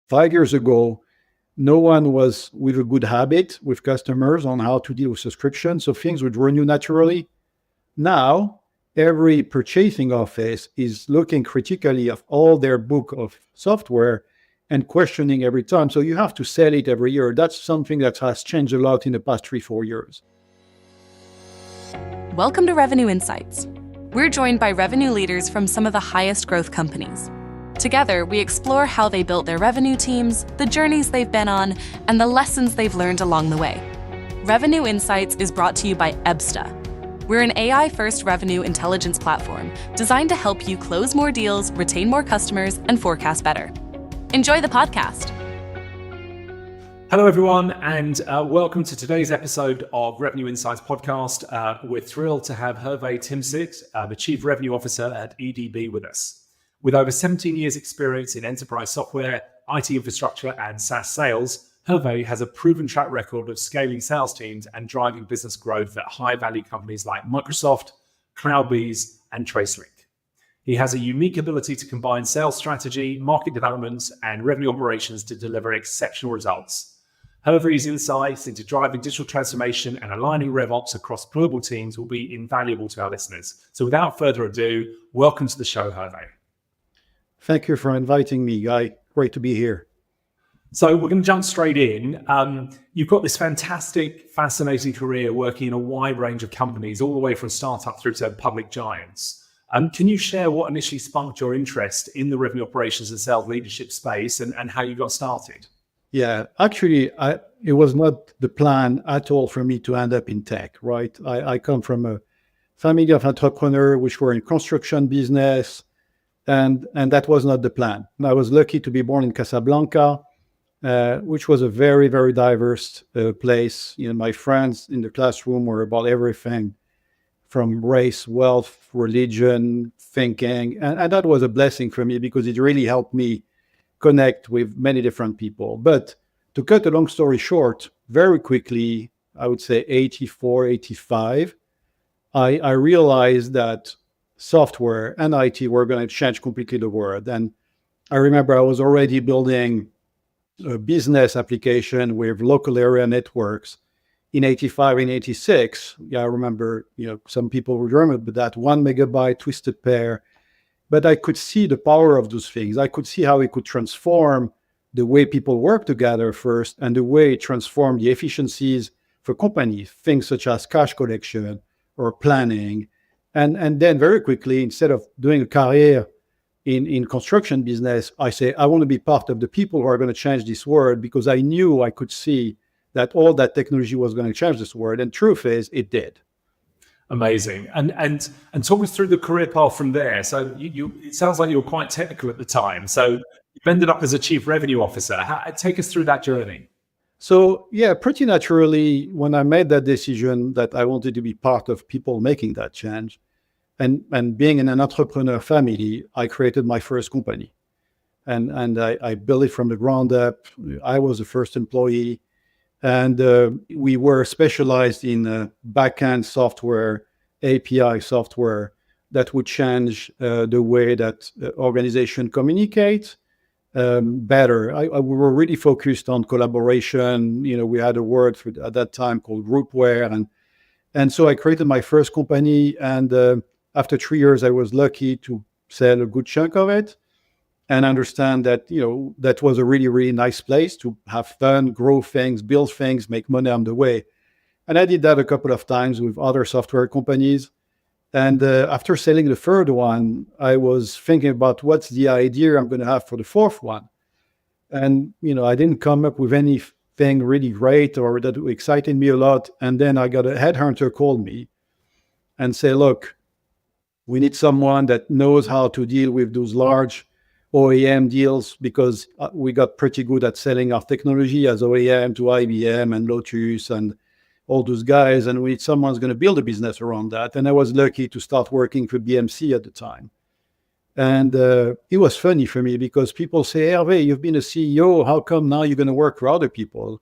5 years ago, no one was with a good habit with customers on how to deal with subscription, so things would renew naturally. Now, every purchasing office is looking critically at all their book of software and questioning every time. So you have to sell it every year. That's something that has changed a lot in the past 3-4 years. Welcome to Revenue Insights. We're joined by revenue leaders from some of the highest growth companies. Together, we explore how they built their revenue teams, the journeys they've been on, and the lessons they've learned along the way. Revenue Insights is brought to you by Ebsta. We're an AI-first revenue intelligence platform designed to help you close more deals, retain more customers, and forecast better. Enjoy the podcast. Hello, everyone, and welcome to today's episode of Revenue Insights podcast. We're thrilled to have Hervé Timsit, the Chief Revenue Officer at EDB, with us. With over 17 years' experience in enterprise software, IT infrastructure, and SaaS sales, Hervé has a proven track record of scaling sales teams and driving business growth at high-value companies like Microsoft, CloudBees, and Tracelink. He has a unique ability to combine sales strategy, market development, and revenue operations to deliver exceptional results. Hervé's insights into driving digital transformation and aligning RevOps across global teams will be invaluable to our listeners. So without further ado, welcome to the show, Hervé. Thank you for inviting me, Guy. Great to be here. So we're going to jump straight in. You've got this fantastic, fascinating career working in a wide range of companies, all the way from startup through to public giants. Can you share what initially sparked your interest in the revenue operations and sales leadership space and how you got started? Yeah, actually, it was not the plan at all for me to end up in tech, right? I come from a family of entrepreneurs which were in construction business, and that was not the plan. I was lucky to be born in Casablanca, which was a very, very diverse place. You know, my friends in the classroom were about everything from race, wealth, religion, thinking. And that was a blessing for me because it really helped me connect with many different people. But to cut a long story short, very quickly, I would say 84, 85, I realized that software and IT were going to change completely the world. And I remember I was already building a business application with local area networks in 85 and 86. Yeah, I remember, some people would remember that 1 megabyte twisted pair, but I could see the power of those things. I could see how it could transform the way people work together first and the way it transformed the efficiencies for companies, things such as cash collection or planning. And then very quickly, instead of doing a career in construction business, I say, I want to be part of the people who are going to change this world because I knew I could see that all that technology was going to change this world. And truth is, it did. Amazing. And talk us through the career path from there. So it sounds like you were quite technical at the time. So you ended up as a chief revenue officer. Take us through that journey. So yeah, pretty naturally, when I made that decision that I wanted to be part of people making that change, and being in an entrepreneur family, I created my first company. And I built it from the ground up. I was the first employee. And we were specialized in back-end software, API software that would change the way that organizations communicate better. We were really focused on collaboration. We had a word at that time called groupware. And so I created my first company. And after 3 years, I was lucky to sell a good chunk of it and understand that, that was a really, really nice place to have fun, grow things, build things, make money on the way. And I did that a couple of times with other software companies. And after selling the third one, I was thinking about what's the idea I'm going to have for the fourth one. And, I didn't come up with anything really great or that excited me a lot. And then I got a headhunter call me and say, look, we need someone that knows how to deal with those large OEM deals because we got pretty good at selling our technology as OEM to IBM and Lotus and all those guys. And we need someone who's going to build a business around that. And I was lucky to start working for BMC at the time. And it was funny for me because people say, Hervé, you've been a CEO. How come now you're going to work for other people?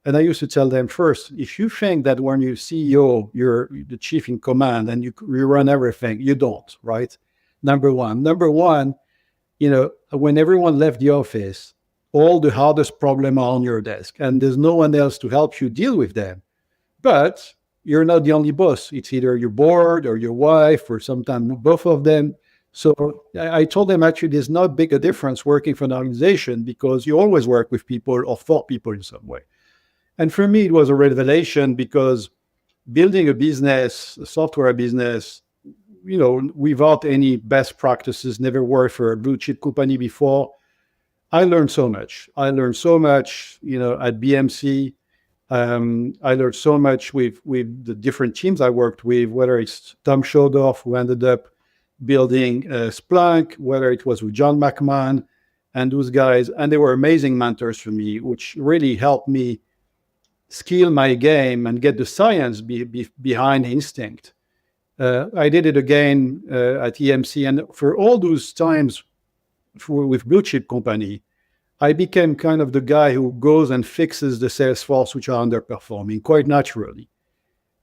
And I used to tell them first, if you think that when you're CEO, you're the chief in command and you run everything, you don't, right? Number one. Number one, when everyone left the office, all the hardest problems are on your desk, and there's no one else to help you deal with them. But you're not the only boss. It's either your board or your wife or sometimes both of them. So I told them, actually, there's not big a difference working for an organization because you always work with people or for people in some way. And for me, it was a revelation because building a business, a software business, without any best practices, never worked for a blue chip company before. I learned so much. At BMC. I learned so much with the different teams I worked with, whether it's Tom Schodorf, who ended up building Splunk, whether it was with John McMahon and those guys. And they were amazing mentors for me, which really helped me skill my game and get the science behind instinct. I did it again at EMC. And for all those times with blue chip company, I became kind of the guy who goes and fixes the sales force which are underperforming quite naturally.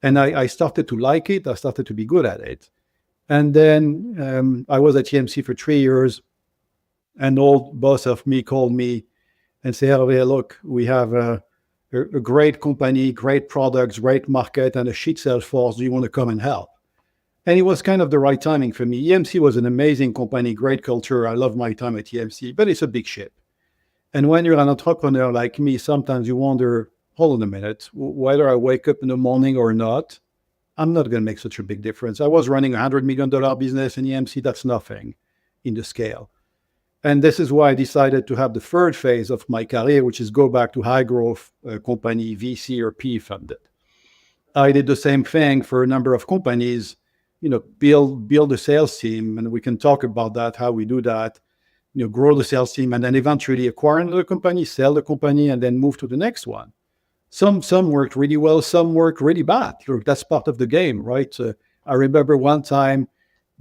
And I started to like it. I started to be good at it. And then I was at EMC for 3 years. An old boss of me called me and said, Hervé, look, we have a great company, great products, great market, and a shit sales force. Do you want to come and help? And it was kind of the right timing for me. EMC was an amazing company, great culture. I love my time at EMC, but it's a big ship. And when you're an entrepreneur like me, sometimes you wonder, hold on a minute, whether I wake up in the morning or not, I'm not going to make such a big difference. I was running a $100 million business in EMC. That's nothing in the scale. And this is why I decided to have the third phase of my career, which is go back to high growth company, VC or PE funded. I did the same thing for a number of companies, build a sales team. And we can talk about that, how we do that. Grow the sales team and then eventually acquire another company, sell the company, and then move to the next one. Some worked really well, some worked really bad. Look, that's part of the game, right? I remember one time,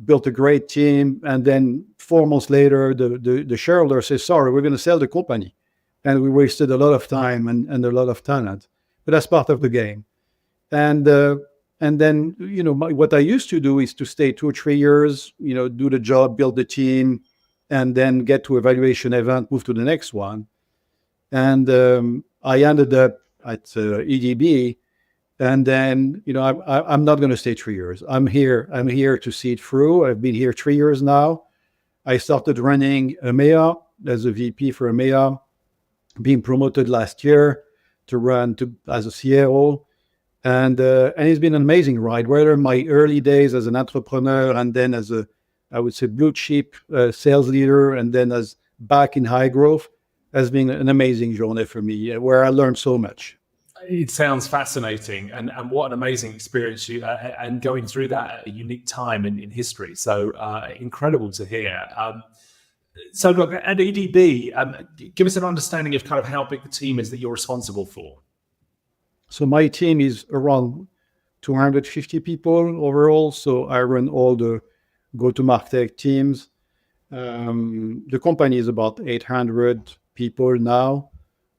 built a great team, and then 4 months later, the shareholder says, sorry, we're going to sell the company. And we wasted a lot of time and a lot of talent. But that's part of the game. And then, what I used to do is to stay 2 or 3 years, do the job, build the team, and then get to evaluation event, move to the next one. And I ended up at EDB. And then, I'm not going to stay 3 years. I'm here to see it through. I've been here 3 years now. I started running EMEA as a VP for EMEA, being promoted last year as a CRO. And it's been an amazing ride, whether in my early days as an entrepreneur and then as I would say blue chip sales leader, and then as back in high growth, has been an amazing journey for me, where I learned so much. It sounds fascinating, and what an amazing experience and going through that at a unique time in history. So incredible to hear. So look, at EDB, give us an understanding of kind of how big the team is that you're responsible for. So my team is around 250 people overall. So I run all the go-to-market teams. The company is about 800 people now.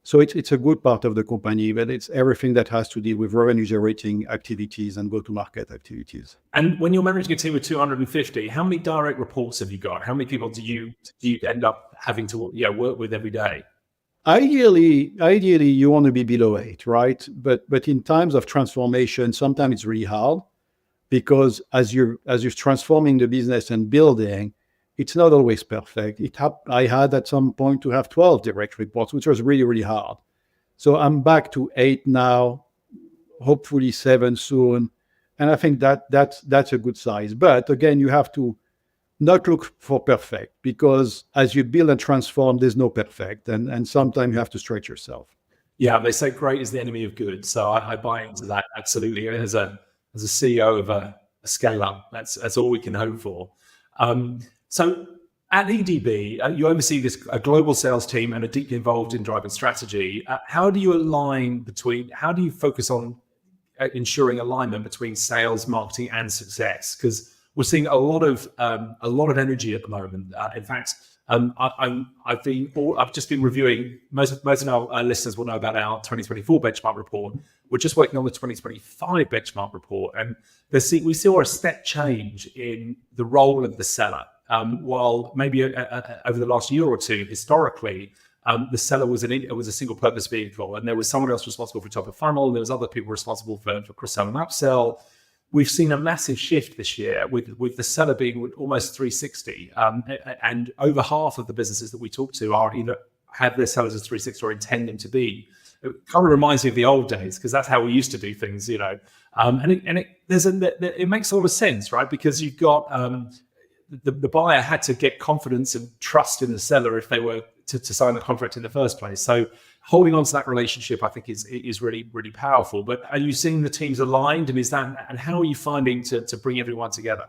So it's a good part of the company, but it's everything that has to deal with revenue-generating activities and go-to-market activities. And when you're managing a team of 250, how many direct reports have you got? How many people do you end up having to work with every day? Ideally, you want to be below 8, right? But in times of transformation, sometimes it's really hard because as you're transforming the business and building, it's not always perfect. I had at some point to have 12 direct reports, which was really, really hard. So I'm back to 8 now, hopefully 7 soon. And I think that's a good size. But again, you have to not look for perfect, because as you build and transform, there's no perfect. And sometimes you have to stretch yourself. Yeah, they say great is the enemy of good. So I buy into that absolutely. As a CEO of a scale up, that's all we can hope for. So at EDB, you oversee a global sales team and are deeply involved in driving strategy. How do you focus on ensuring alignment between sales, marketing, and success? Because we're seeing a lot of energy at the moment. In fact, I've just been reviewing. Most of our listeners will know about our 2024 benchmark report. We're just working on the 2025 benchmark report, and we saw a step change in the role of the seller. While maybe over the last year or two, historically, the seller was a single purpose vehicle, and there was someone else responsible for top of funnel, and there was other people responsible for cross-sell and upsell. We've seen a massive shift this year with the seller being almost 360, and over half of the businesses that we talk to are either have their sellers as 360 or intending to be. It kind of reminds me of the old days, because that's how we used to do things, it makes a lot of sense, right? Because you've got the buyer had to get confidence and trust in the seller if they were to sign the contract in the first place. So holding on to that relationship, I think, is really, really powerful. But are you seeing the teams aligned, and how are you finding to bring everyone together?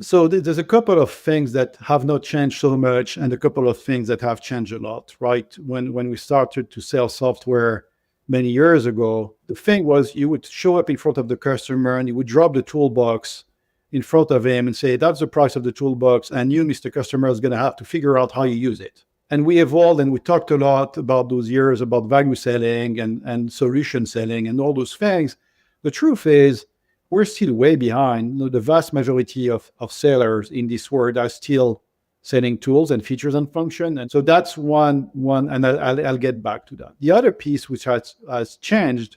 So there's a couple of things that have not changed so much, and a couple of things that have changed a lot, right? When we started to sell software many years ago, the thing was you would show up in front of the customer and you would drop the toolbox in front of him and say, that's the price of the toolbox, and you, Mr. Customer, is going to have to figure out how you use it. And we evolved, and we talked a lot about those years about value selling and solution selling and all those things. The truth is, we're still way behind. The vast majority of sellers in this world are still selling tools and features and function. And so that's one, and I'll get back to that. The other piece which has changed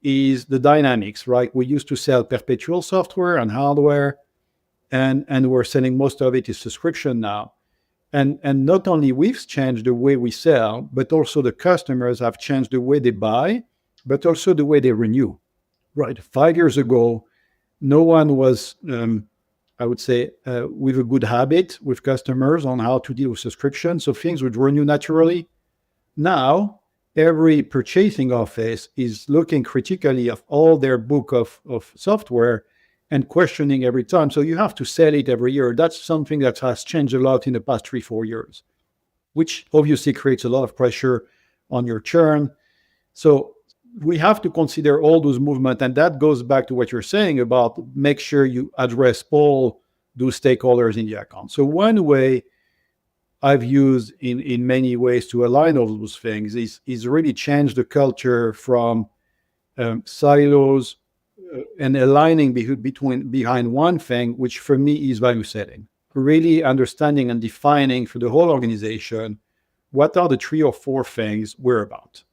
is the dynamics, right? We used to sell perpetual software and hardware, and we're selling most of it is subscription now. And not only we've changed the way we sell, but also the customers have changed the way they buy, but also the way they renew. Right. 5 years ago, no one was, I would say, with a good habit with customers on how to deal with subscription. So things would renew naturally. Now, every purchasing office is looking critically at all their book of software and questioning every time. So you have to sell it every year. That's something that has changed a lot in the past 3-4 years, which obviously creates a lot of pressure on your churn. So we have to consider all those movements, and that goes back to what you're saying about make sure you address all those stakeholders in the account. So one way I've used in many ways to align all those things is really change the culture from silos and aligning behind one thing, which for me is value setting. Really understanding and defining for the whole organization what are the 3 or 4 things we're about.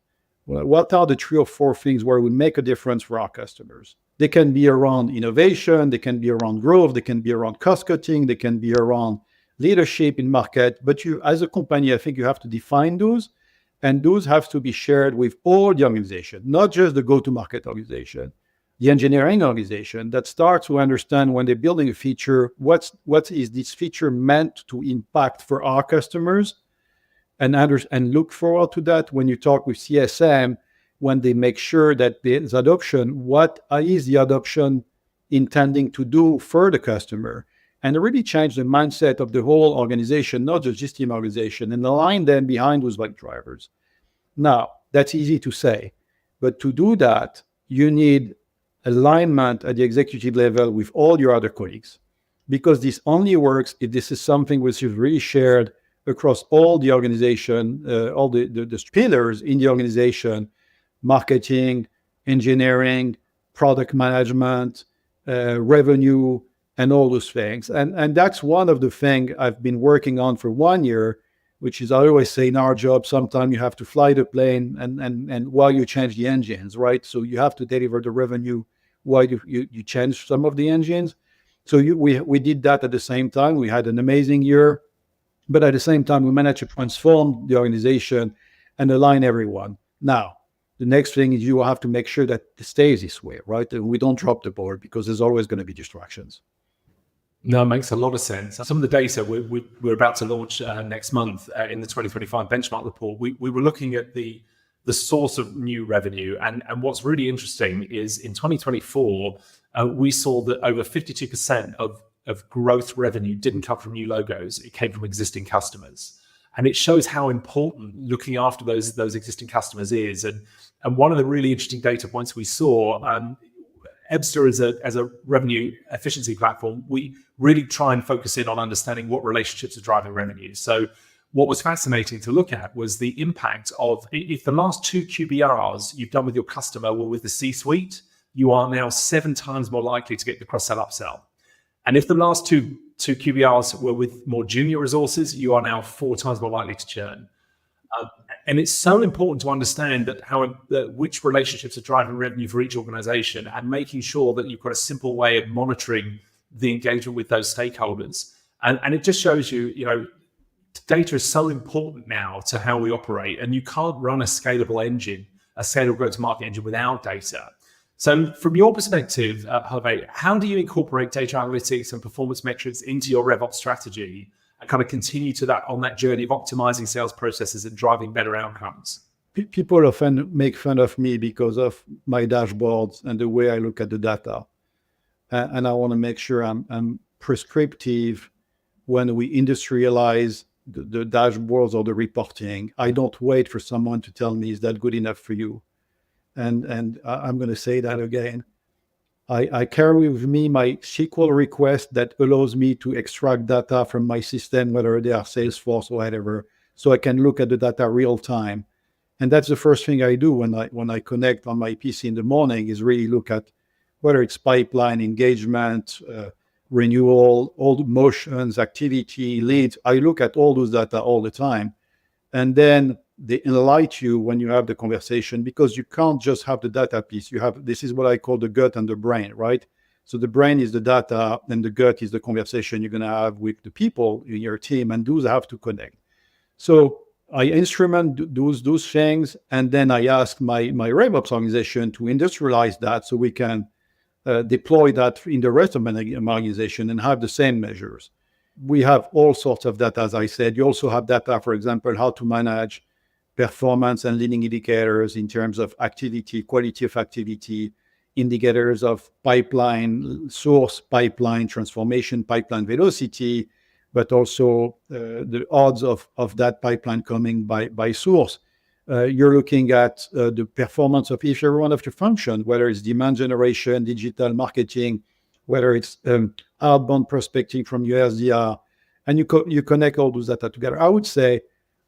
What are the 3 or 4 things where we make a difference for our customers? They can be around innovation, they can be around growth, they can be around cost cutting, they can be around leadership in market. But you, as a company, I think you have to define those, and those have to be shared with all the organization, not just the go-to-market organization, the engineering organization that starts to understand when they're building a feature, what is this feature meant to impact for our customers. And look forward to that when you talk with CSM, when they make sure that there's adoption, what is the adoption intending to do for the customer, and really change the mindset of the whole organization, not just this team organization, and align them behind those value drivers. Now, that's easy to say, but to do that, you need alignment at the executive level with all your other colleagues, because this only works if this is something which is really shared across all the organization, all the pillars in the organization: marketing, engineering, product management, revenue, and all those things. And that's one of the things I've been working on for 1 year, which is, I always say in our job, sometimes you have to fly the plane and while you change the engines, right? So you have to deliver the revenue while you change some of the engines. So we did that at the same time. We had an amazing year. But at the same time, we managed to transform the organization and align everyone. Now, the next thing is you have to make sure that it stays this way, right? And we don't drop the ball, because there's always going to be distractions. No, it makes a lot of sense. Some of the data we're about to launch next month in the 2025 benchmark report, we were looking at the source of new revenue. And what's really interesting is in 2024, we saw that over 52% of growth revenue didn't come from new logos. It came from existing customers. And it shows how important looking after those existing customers is. And one of the really interesting data points we saw, Ebsta as a revenue efficiency platform, we really try and focus in on understanding what relationships are driving revenue. So what was fascinating to look at was the impact of, if the last 2 QBRs you've done with your customer were with the C-suite, you are now 7 times more likely to get the cross-sell upsell. And if the last two QBRs were with more junior resources, you are now 4 times more likely to churn. And it's so important to understand that which relationships are driving revenue for each organization, and making sure that you've got a simple way of monitoring the engagement with those stakeholders. And it just shows you, data is so important now to how we operate, and you can't run a scalable engine, a scalable go-to-market engine without data. So from your perspective, Hervé, how do you incorporate data analytics and performance metrics into your RevOps strategy and kind of continue on that journey of optimizing sales processes and driving better outcomes? People often make fun of me because of my dashboards and the way I look at the data. And I want to make sure I'm prescriptive when we industrialize the dashboards or the reporting. I don't wait for someone to tell me, is that good enough for you? And I'm going to say that again. I carry with me my SQL request that allows me to extract data from my system, whether they are Salesforce or whatever, so I can look at the data real time. And that's the first thing I do when I connect on my PC in the morning, is really look at whether it's pipeline, engagement, renewal, all the motions, activity, leads. I look at all those data all the time. And then they enlighten you when you have the conversation, because you can't just have the data piece. This is what I call the gut and the brain, right? So the brain is the data and the gut is the conversation you're going to have with the people in your team, and those have to connect. So I instrument those things, and then I ask my RevOps organization to industrialize that so we can deploy that in the rest of my organization and have the same measures. We have all sorts of data, as I said. You also have data, for example, how to manage performance and leading indicators in terms of activity, quality of activity, indicators of pipeline, source pipeline, transformation, pipeline velocity, but also the odds of that pipeline coming by source. You're looking at the performance of each every one of your functions, whether it's demand generation, digital marketing, whether it's outbound prospecting from your SDR, and you connect all those data together. I would say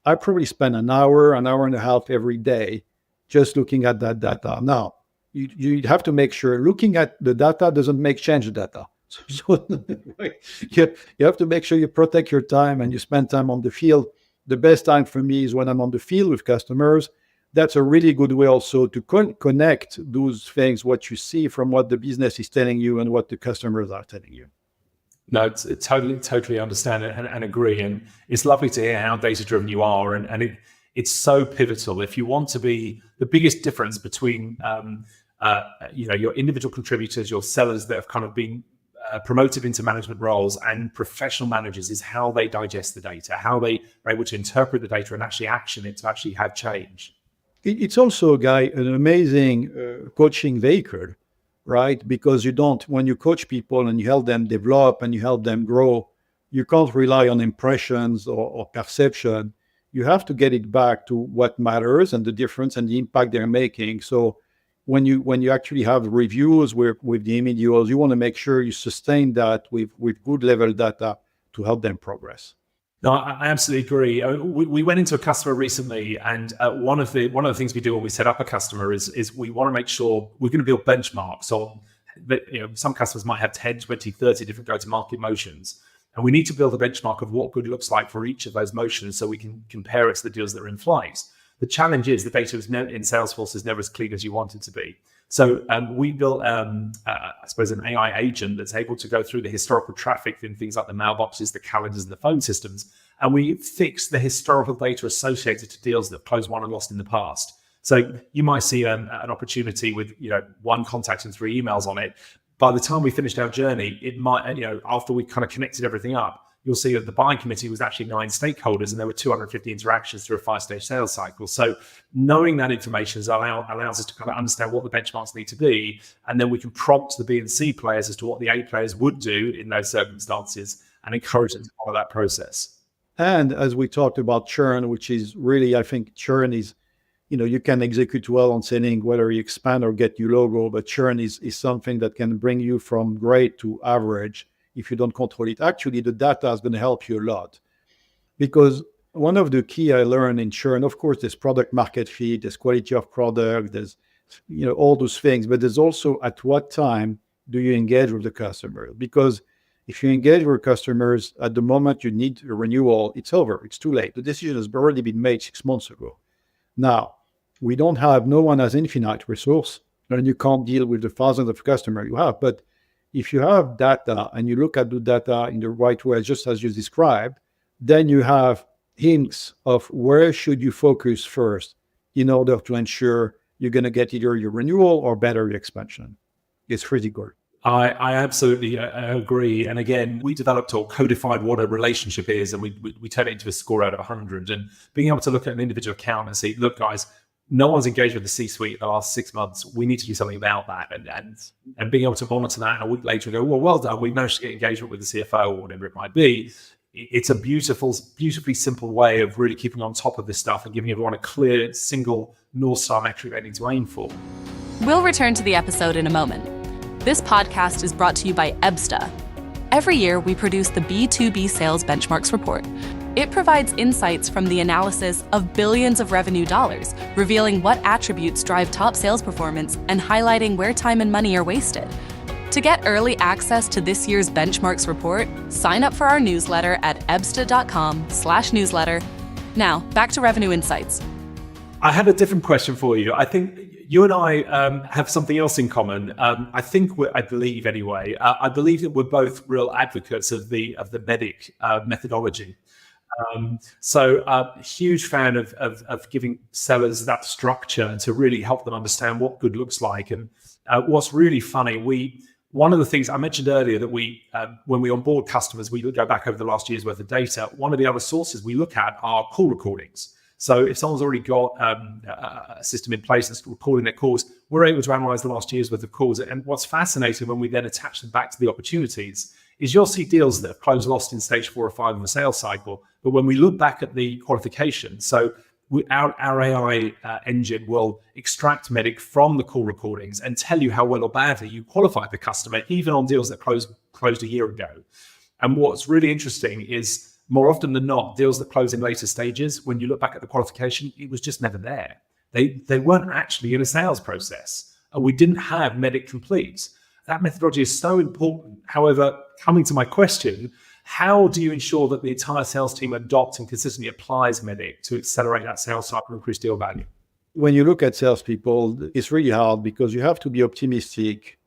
I probably spend an hour and a half every day just looking at that data. Now, you have to make sure looking at the data doesn't change the data. So you have to make sure you protect your time and you spend time on the field. The best time for me is when I'm on the field with customers. That's a really good way also to connect those things, what you see from what the business is telling you and what the customers are telling you. No, it's totally understand it and agree. And it's lovely to hear how data-driven you are. And it's so pivotal. If you want to be the biggest difference between your individual contributors, your sellers that have kind of been promoted into management roles, and professional managers, is how they digest the data, how they are able to interpret the data and actually action it to actually have change. It's also, Guy, an amazing coaching vehicle, right? Because when you coach people and you help them develop and you help them grow, you can't rely on impressions or perception. You have to get it back to what matters and the difference and the impact they're making. So when you actually have reviews with the individuals, you want to make sure you sustain that with good level data to help them progress. No, I absolutely agree. We went into a customer recently, and one of the things we do when we set up a customer is we want to make sure we're going to build benchmarks on that. Some customers might have 10, 20, 30 different go-to-market motions, and we need to build a benchmark of what good looks like for each of those motions so we can compare it to the deals that are in flight. The challenge is the data in Salesforce is never as clean as you want it to be. So we built, I suppose, an AI agent that's able to go through the historical traffic in things like the mailboxes, the calendars, and the phone systems. And we fix the historical data associated to deals that have closed, won, and lost in the past. So you might see an opportunity with one contact and 3 emails on it. By the time we finished our journey, it might, after we kind of connected everything up, you'll see that the buying committee was actually 9 stakeholders and there were 250 interactions through a 5-stage sales cycle. So knowing that information allows us to kind of understand what the benchmarks need to be, and then we can prompt the B and C players as to what the A players would do in those circumstances and encourage them to follow that process. And as we talked about churn, which is really, I think churn is, you can execute well on selling whether you expand or get new logo, but churn is something that can bring you from great to average. If you don't control it, actually, the data is going to help you a lot. Because one of the key I learned in churn, of course, there's product market fit, there's quality of product, there's all those things, but there's also at what time do you engage with the customer? Because If you engage with customers at the moment you need a renewal, it's over. It's too late. The decision has already been made 6 months ago. Now, no one has infinite resource, and you can't deal with the thousands of customers you have. But if you have data and you look at the data in the right way, just as you described, then you have hints of where should you focus first in order to ensure you're going to get either your renewal or better your expansion. It's critical. I absolutely agree. And again, we developed or codified what a relationship is, and we turn it into a score out of 100. And being able to look at an individual account and say, look, guys, no one's engaged with the C-suite in the last 6 months. We need to do something about that. And being able to monitor that, and a week later go, well done, we managed to get engagement with the CFO or whatever it might be. It's a beautifully simple way of really keeping on top of this stuff and giving everyone a clear, single North Star metric they need to aim for. We'll return to the episode in a moment. This podcast is brought to you by Ebsta. Every year, we produce the B2B Sales Benchmarks Report. It provides insights from the analysis of billions of revenue dollars, revealing what attributes drive top sales performance and highlighting where time and money are wasted. To get early access to this year's Benchmarks Report, sign up for our newsletter at ebsta.com/newsletter. Now, back to Revenue Insights. I had a different question for you. I think you and I have something else in common. I believe that we're both real advocates of the MEDDIC methodology. Huge fan of giving sellers that structure to really help them understand what good looks like. And what's really funny, one of the things I mentioned earlier that when we onboard customers, we go back over the last year's worth of data. One of the other sources we look at are call recordings. So if someone's already got a system in place that's recording their calls, we're able to analyze the last year's worth of calls. And what's fascinating when we then attach them back to the opportunities is you'll see deals that have closed lost in stage 4 or 5 of the sales cycle. But when we look back at the qualification, so our AI engine will extract MEDDIC from the call recordings and tell you how well or badly you qualified the customer, even on deals that closed a year ago. And what's really interesting is more often than not, deals that close in later stages, when you look back at the qualification, it was just never there. They weren't actually in a sales process. We didn't have MEDDIC complete. That methodology is so important. However, coming to my question, how do you ensure that the entire sales team adopts and consistently applies MEDDIC to accelerate that sales cycle and increase deal value? When you look at salespeople, it's really hard because you have to be optimistic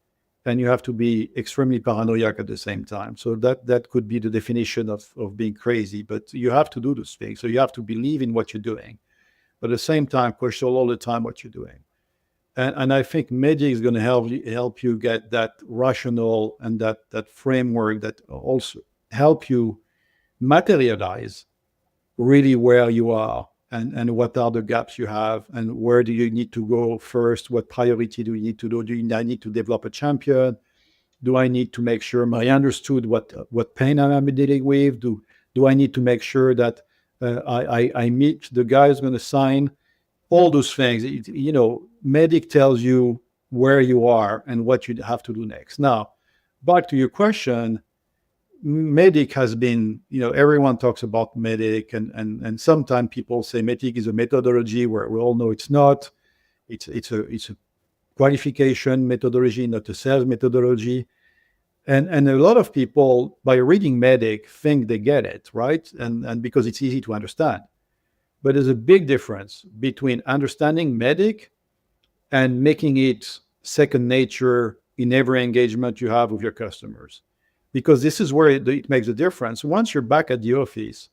and you have to be extremely paranoid at the same time. So that could be the definition of being crazy, but you have to do those things. So you have to believe in what you're doing, but at the same time, question all the time what you're doing. And I think MEDDIC is going to help you get that rational and that framework that also help you materialize really where you are and what are the gaps you have and where do you need to go first, what priority do you need to do? Do I need to develop a champion? Do I need to make sure I understood what pain I'm dealing with? Do I need to make sure that I meet the guy who's going to sign? All those things, MEDDIC tells you where you are and what you have to do next. Now, back to your question, MEDDIC has been, everyone talks about MEDDIC and sometimes people say MEDDIC is a methodology where we all know it's not. It's a qualification methodology, not a sales methodology. And a lot of people, by reading MEDDIC, think they get it, right? And because it's easy to understand. But there's a big difference between understanding MEDDIC and making it second nature in every engagement you have with your customers. Because this is where it makes a difference. Once you're back at the office,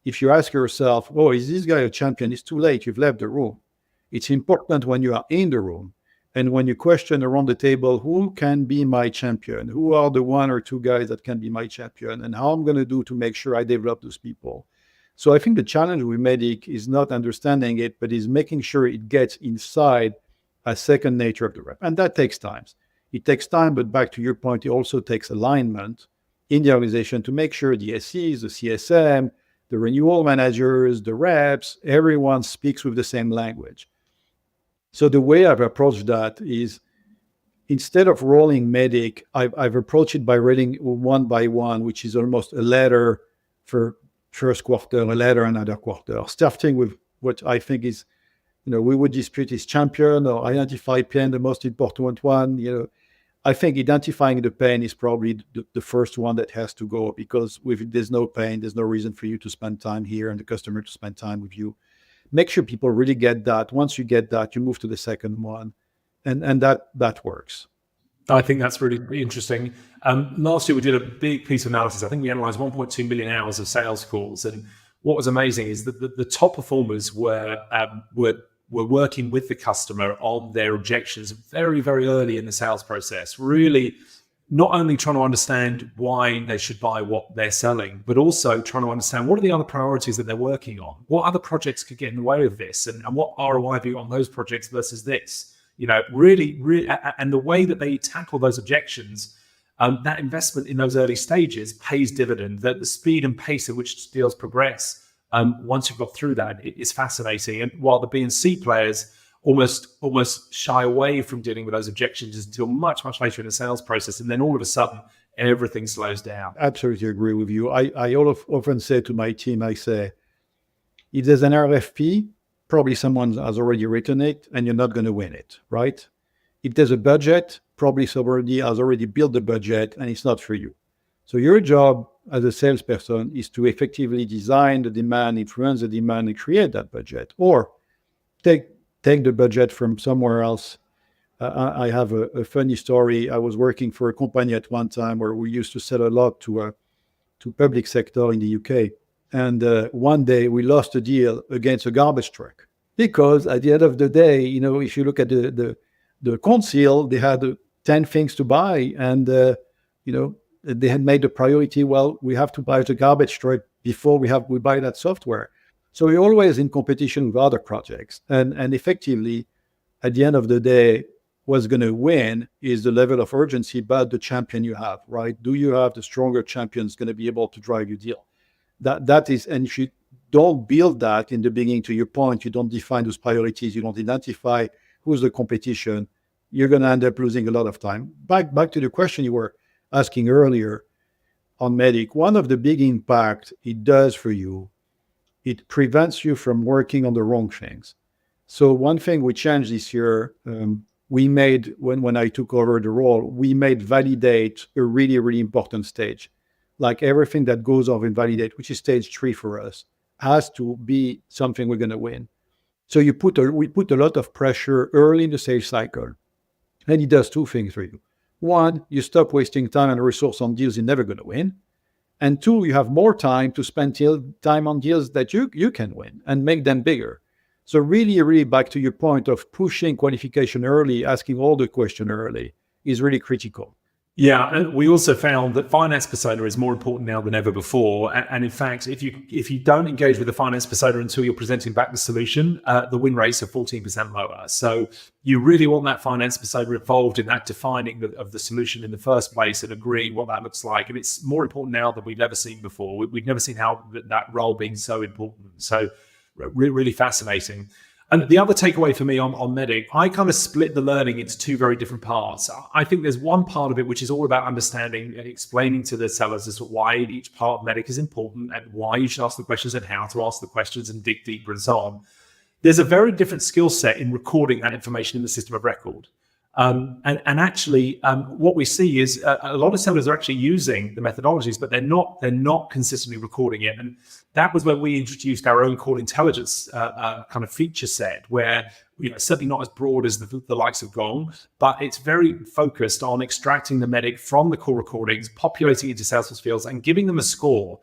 if you ask yourself, oh, is this guy a champion? It's too late. You've left the room. It's important when you are in the room and when you question around the table, who can be my champion? Who are the 1 or 2 guys that can be my champion? And how I'm going to do to make sure I develop those people. So I think the challenge with MEDDIC is not understanding it, but is making sure it gets inside a second nature of the rep. And that takes time. It takes time, but back to your point, it also takes alignment in the organization to make sure the SEs, the CSM, the renewal managers, the reps, everyone speaks with the same language. So the way I've approached that is instead of rolling MEDDIC, I've approached it by reading one by one, which is almost a letter for first quarter, a letter another quarter, starting with what I think is, we would dispute is champion or identify pain, the most important one, I think identifying the pain is probably the first one that has to go, because if there's no pain, there's no reason for you to spend time here and the customer to spend time with you. Make sure people really get that. Once you get that, you move to the second one, and that works. I think that's really interesting. Last year, we did a big piece of analysis. I think we analyzed 1.2 million hours of sales calls. And what was amazing is that the top performers were working with the customer on their objections very, very early in the sales process, really not only trying to understand why they should buy what they're selling, but also trying to understand what are the other priorities that they're working on. What other projects could get in the way of this? And what ROI have you got on those projects versus this? Really, and the way that they tackle those objections, that investment in those early stages pays dividend. That the speed and pace at which deals progress, once you've got through that, is fascinating. And while the B and C players almost shy away from dealing with those objections until much, much later in the sales process, and then all of a sudden everything slows down. Absolutely agree with you. I often say to my team, I say, if there's an RFP, probably someone has already written it and you're not going to win it, right? If there's a budget, probably somebody has already built the budget and it's not for you. So your job as a salesperson is to effectively design the demand, influence the demand, and create that budget, or take the budget from somewhere else. I have a funny story. I was working for a company at one time where we used to sell a lot to public sector in the UK. And one day we lost a deal against a garbage truck, because at the end of the day, if you look at the council, they had 10 things to buy, and they had made the priority, well, we have to buy the garbage truck before we buy that software. So we're always in competition with other projects, and effectively, at the end of the day, what's going to win is the level of urgency, but the champion you have, right? Do you have the stronger champions going to be able to drive your deal? That is, and if you don't build that in the beginning, to your point, you don't define those priorities, you don't identify who's the competition, you're going to end up losing a lot of time. Back to the question you were asking earlier on MEDDIC, one of the big impacts it does for you, it prevents you from working on the wrong things. So one thing we changed this year, we made, when I took over the role, we made validate a really, really important stage. Like everything that goes off in validate, which is stage 3 for us, has to be something we're going to win. So we put a lot of pressure early in the sales cycle, and it does two things for you. One, you stop wasting time and resource on deals you're never going to win. And two, you have more time to spend time on deals that you can win and make them bigger. So really, really back to your point of pushing qualification early, asking all the questions early is really critical. Yeah, and we also found that finance persona is more important now than ever before. And in fact, if you don't engage with the finance persona until you're presenting back the solution, the win rates are 14% lower. So you really want that finance persona involved in that defining of the solution in the first place and agreeing what that looks like. And it's more important now than we've ever seen before. We've never seen how that role being so important. So really fascinating. And the other takeaway for me on MEDDIC, I kind of split the learning into two very different parts. I think there's one part of it which is all about understanding and explaining to the sellers as to why each part of MEDDIC is important and why you should ask the questions and how to ask the questions and dig deeper and so on. There's a very different skill set in recording that information in the system of record. And actually, what we see is a lot of sellers are actually using the methodologies, but they're not consistently recording it. And that was when we introduced our own call intelligence kind of feature set, where certainly not as broad as the likes of Gong, but it's very focused on extracting the MEDDIC from the call recordings, populating it into Salesforce fields, and giving them a score.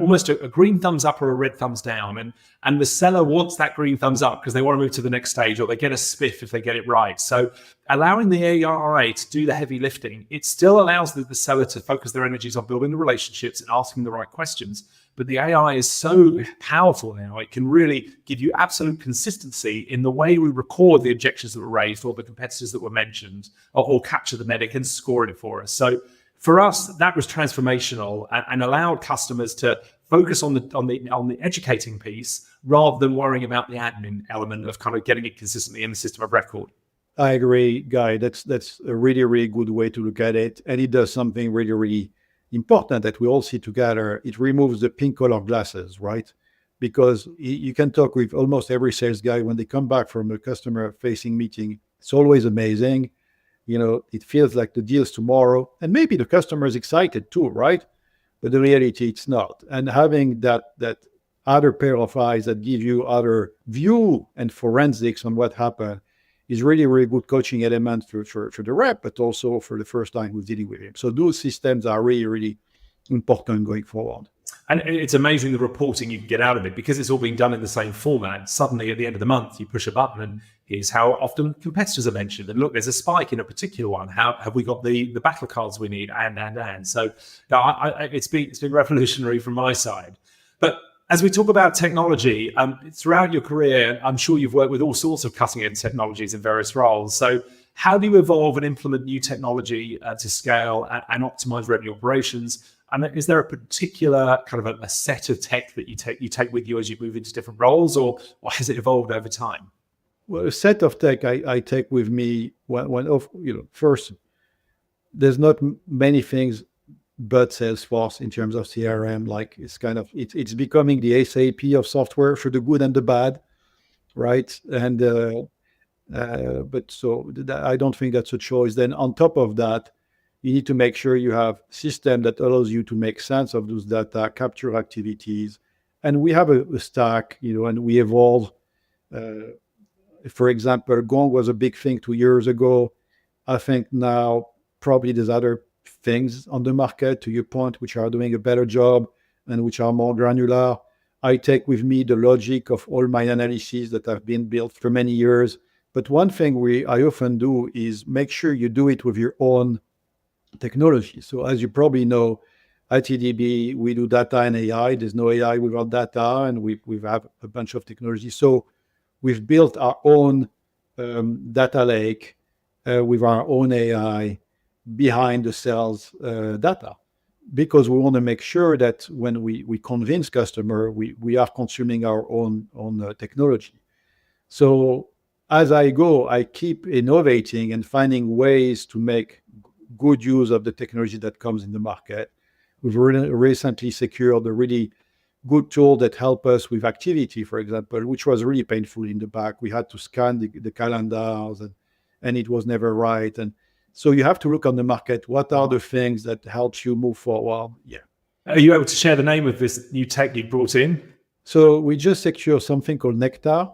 Almost a green thumbs up or a red thumbs down. And the seller wants that green thumbs up because they want to move to the next stage, or they get a spiff if they get it right. So allowing the AI to do the heavy lifting, it still allows the seller to focus their energies on building the relationships and asking the right questions. But the AI is so powerful now, it can really give you absolute consistency in the way we record the objections that were raised or the competitors that were mentioned, or capture the MEDDIC and score it for us. So for us, that was transformational and allowed customers to focus on the educating piece rather than worrying about the admin element of kind of getting it consistently in the system of record. I agree, Guy. That's a really, really good way to look at it. And it does something really, really important that we all see together. It removes the pink color glasses, right? Because you can talk with almost every sales guy when they come back from a customer facing meeting. It's always amazing. it feels like the deal's tomorrow, and maybe the customer is excited too, right? But the reality, it's not. And having that other pair of eyes that give you other view and forensics on what happened is really, really good coaching element for the rep, but also for the first time who's dealing with him. So those systems are really, really important going forward. And it's amazing the reporting you can get out of it because it's all being done in the same format. Suddenly at the end of the month, you push a button and here's how often competitors are mentioned. And look, there's a spike in a particular one. How have we got the battle cards we need? And. So it's been revolutionary from my side. But as we talk about technology, throughout your career, I'm sure you've worked with all sorts of cutting-edge technologies in various roles. So how do you evolve and implement new technology to scale and optimize revenue operations? And is there a particular kind of a set of tech that you take with you as you move into different roles, or has it evolved over time? Well, a set of tech I take with me first, there's not many things but Salesforce in terms of CRM. Like it's becoming the SAP of software for the good and the bad, right? And I don't think that's a choice. Then on top of that, you need to make sure you have a system that allows you to make sense of those data, capture activities. And we have a stack, and we evolve. For example, Gong was a big thing 2 years ago. I think now probably there's other things on the market, to your point, which are doing a better job and which are more granular. I take with me the logic of all my analyses that have been built for many years. But one thing I often do is make sure you do it with your own technology. So as you probably know, at EDB, we do data and AI. There's no AI without data, and we have a bunch of technology. So we've built our own data lake with our own AI behind the sales data, because we want to make sure that when we convince customer, we are consuming our own technology. So as I go, I keep innovating and finding ways to make good use of the technology that comes in the market. We've recently secured a really good tool that helped us with activity, for example, which was really painful in the back. We had to scan the calendars and it was never right. And so you have to look on the market. What are the things that helps you move forward? Yeah. Are you able to share the name of this new tech you brought in? So we just secured something called Nectar,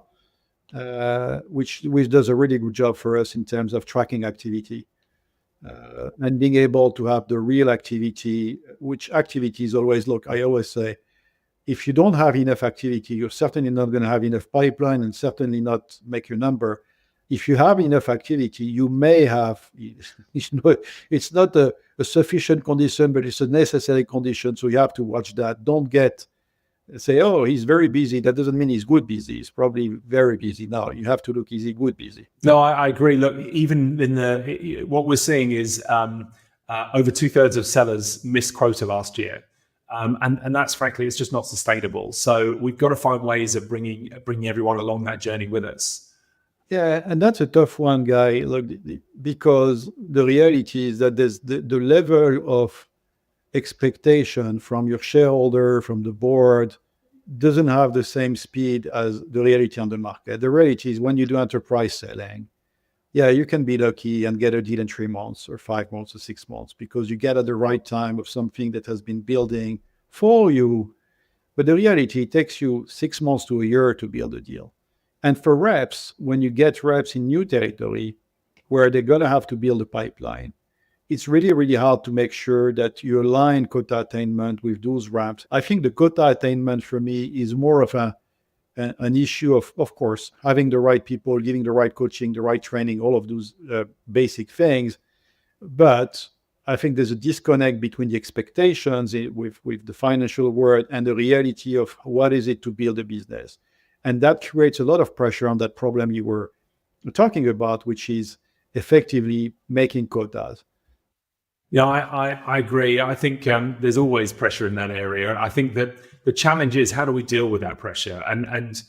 which does a really good job for us in terms of tracking activity. And being able to have the real activity, which activities always I always say, if you don't have enough activity, you're certainly not going to have enough pipeline and certainly not make your number. If you have enough activity, you may have, it's not a sufficient condition, but it's a necessary condition. So you have to watch that. Don't say, oh, he's very busy. That doesn't mean he's good busy. He's probably very busy now. You have to look, is he good busy? No, I agree. Look, even what we're seeing is over 2/3 of sellers missed quota last year. And that's frankly, it's just not sustainable. So we've got to find ways of bringing everyone along that journey with us. Yeah, and that's a tough one, Guy. Look, because the reality is that there's the level of expectation from your shareholder, from the board, doesn't have the same speed as the reality on the market. The reality is when you do enterprise selling, yeah, you can be lucky and get a deal in 3 months or 5 months or 6 months because you get at the right time of something that has been building for you. But the reality, it takes you 6 months to a year to build a deal. And for reps, when you get reps in new territory where they're going to have to build a pipeline, it's really, really hard to make sure that you align quota attainment with those reps. I think the quota attainment for me is more of an issue of course, having the right people, giving the right coaching, the right training, all of those basic things. But I think there's a disconnect between the expectations with the financial world and the reality of what is it to build a business. And that creates a lot of pressure on that problem you were talking about, which is effectively making quotas. Yeah, I agree. I think there's always pressure in that area. I think that the challenge is how do we deal with that pressure? And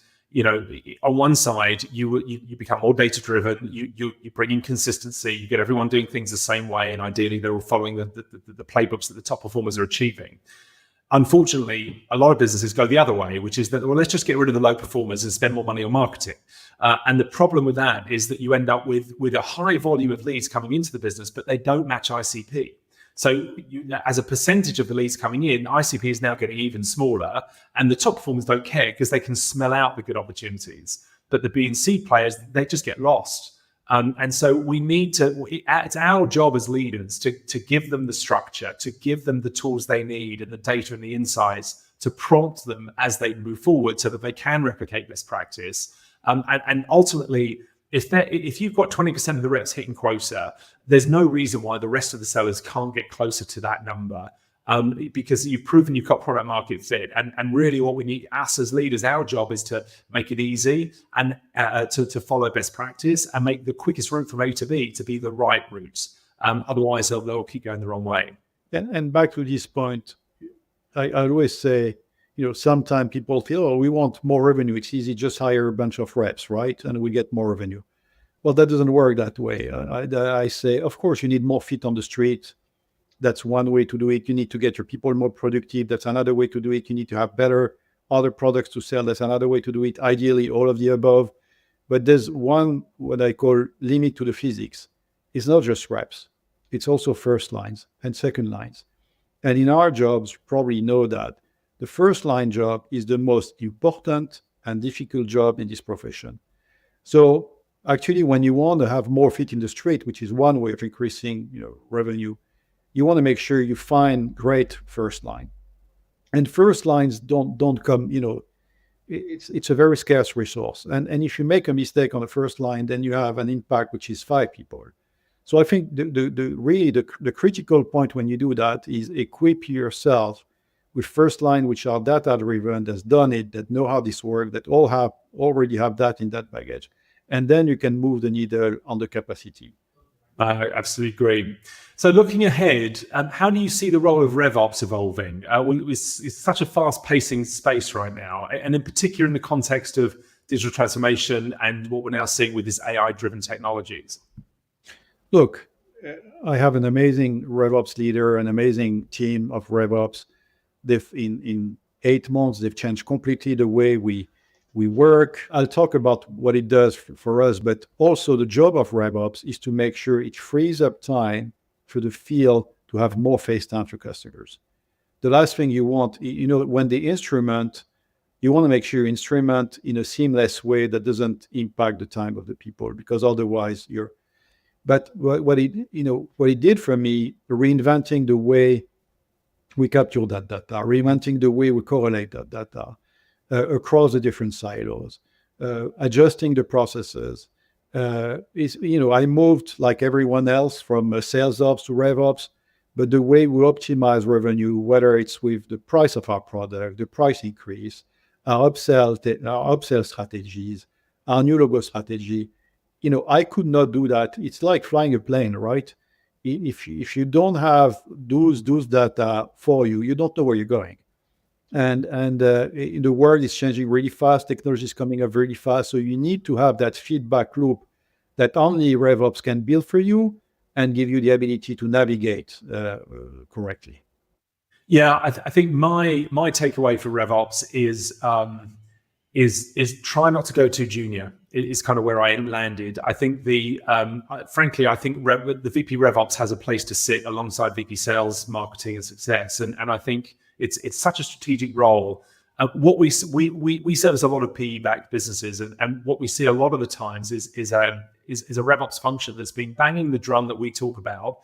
on one side, you become more data driven. You bring in consistency. You get everyone doing things the same way, and ideally they're all following the playbooks that the top performers are achieving. Unfortunately, a lot of businesses go the other way, which is that, well, let's just get rid of the low performers and spend more money on marketing. And the problem with that is that you end up with a high volume of leads coming into the business, but they don't match ICP. So as a percentage of the leads coming in, ICP is now getting even smaller, and the top performers don't care because they can smell out the good opportunities. But the B and C players, they just get lost. And so we need to, it's our job as leaders to give them the structure, to give them the tools they need and the data and the insights to prompt them as they move forward so that they can replicate best practice. And ultimately, if you've got 20% of the reps hitting quota, there's no reason why the rest of the sellers can't get closer to that number. Because you've proven you've got product market fit. And really what we need, us as leaders, our job is to make it easy and to follow best practice and make the quickest route from A to B to be the right route. Otherwise, they'll keep going the wrong way. And back to this point, I always say, sometimes people feel, oh, we want more revenue. It's easy, just hire a bunch of reps, right? And we get more revenue. Well, that doesn't work that way. I say, of course, you need more feet on the street. That's one way to do it. You need to get your people more productive. That's another way to do it. You need to have better other products to sell. That's another way to do it. Ideally, all of the above. But there's one, what I call limit to the physics. It's not just reps. It's also first lines and second lines. And in our jobs, you probably know that the first line job is the most important and difficult job in this profession. So actually, when you want to have more feet in the street, which is one way of increasing, revenue, you want to make sure you find great first line. And first lines don't come, it's a very scarce resource. And if you make a mistake on the first line, then you have an impact which is 5 people. So I think the critical point when you do that is equip yourself with first line which are data driven, that's done it, that know how this works, that already have that in that baggage. And then you can move the needle on the capacity. I absolutely agree. So looking ahead, how do you see the role of RevOps evolving? It's such a fast-pacing space right now, and in particular in the context of digital transformation and what we're now seeing with these AI-driven technologies. Look, I have an amazing RevOps leader, an amazing team of RevOps. In 8 months, they've changed completely the way we work. I'll talk about what it does for us, but also the job of RevOps is to make sure it frees up time for the field to have more face time for customers. The last thing you want, when the instrument, you want to make sure you instrument in a seamless way that doesn't impact the time of the people, because otherwise but what it did for me, reinventing the way we capture that data, reinventing the way we correlate that data, across the different silos, adjusting the processes. I moved like everyone else from sales ops to RevOps, but the way we optimize revenue, whether it's with the price of our product, the price increase, our upsell strategies, our new logo strategy, I could not do that. It's like flying a plane, right? If you don't have those data for you, you don't know where you're going. And the world is changing really fast. Technology is coming up really fast. So you need to have that feedback loop that only RevOps can build for you and give you the ability to navigate correctly. Yeah, I think my takeaway for RevOps is try not to go too junior. Is kind of where I landed. I think frankly, I think the VP RevOps has a place to sit alongside VP Sales, Marketing, and Success, and I think it's such a strategic role. What we service a lot of PE-backed businesses, and what we see a lot of the times is a RevOps function that's been banging the drum that we talk about,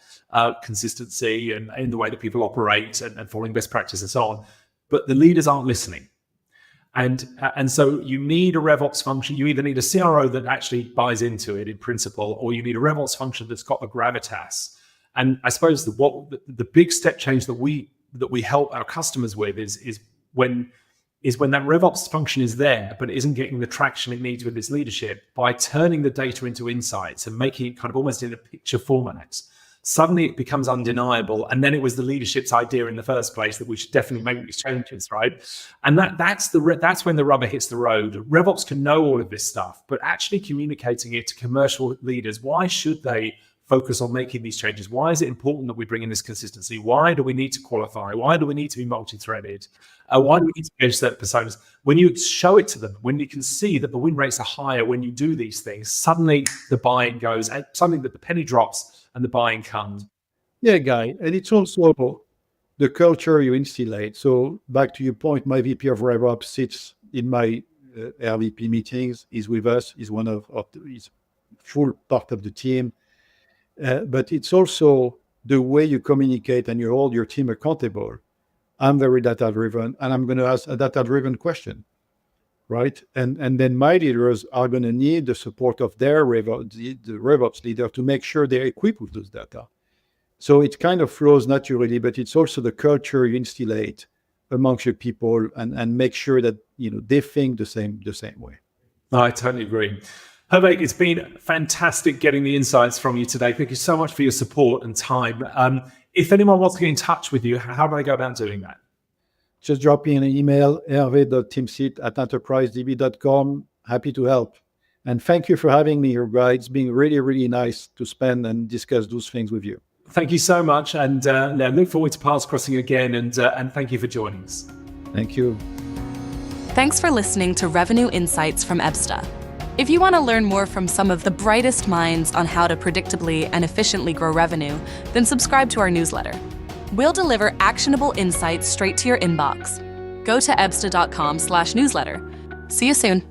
consistency and in the way that people operate and following best practice and so on, but the leaders aren't listening. And so you need a RevOps function. You either need a CRO that actually buys into it in principle, or you need a RevOps function that's got the gravitas. And I suppose the big step change that we help our customers with is when that RevOps function is there, but it isn't getting the traction it needs with its leadership, by turning the data into insights and making it kind of almost in a picture format. Suddenly it becomes undeniable. And then it was the leadership's idea in the first place that we should definitely make these changes, right? And that's when the rubber hits the road. RevOps can know all of this stuff, but actually communicating it to commercial leaders, why should they focus on making these changes? Why is it important that we bring in this consistency? Why do we need to qualify? Why do we need to be multi-threaded? Why do we need to manage certain personas? When you show it to them, when you can see that the win rates are higher when you do these things, suddenly the buying goes, and something that the penny drops and the buying comes. Yeah, Guy. And it's also the culture you instillate. So back to your point, my VP of RevOps sits in my RVP meetings, is with us, is he's full part of the team. But it's also the way you communicate and you hold your team accountable. I'm very data-driven, and I'm going to ask a data-driven question, right? And then my leaders are going to need the support of their the RevOps leader to make sure they're equipped with those data. So it kind of flows naturally, but it's also the culture you instillate amongst your people and make sure that they think the same way. I totally agree. Hervé, it's been fantastic getting the insights from you today. Thank you so much for your support and time. If anyone wants to get in touch with you, how do they go about doing that? Just drop me an email, hervé.timsit@enterprisedb.com. Happy to help. And thank you for having me here, Guy. It's been really, really nice to spend and discuss those things with you. Thank you so much. And look forward to paths crossing again. And thank you for joining us. Thank you. Thanks for listening to Revenue Insights from Ebsta. If you want to learn more from some of the brightest minds on how to predictably and efficiently grow revenue, then subscribe to our newsletter. We'll deliver actionable insights straight to your inbox. Go to ebsta.com/newsletter. See you soon.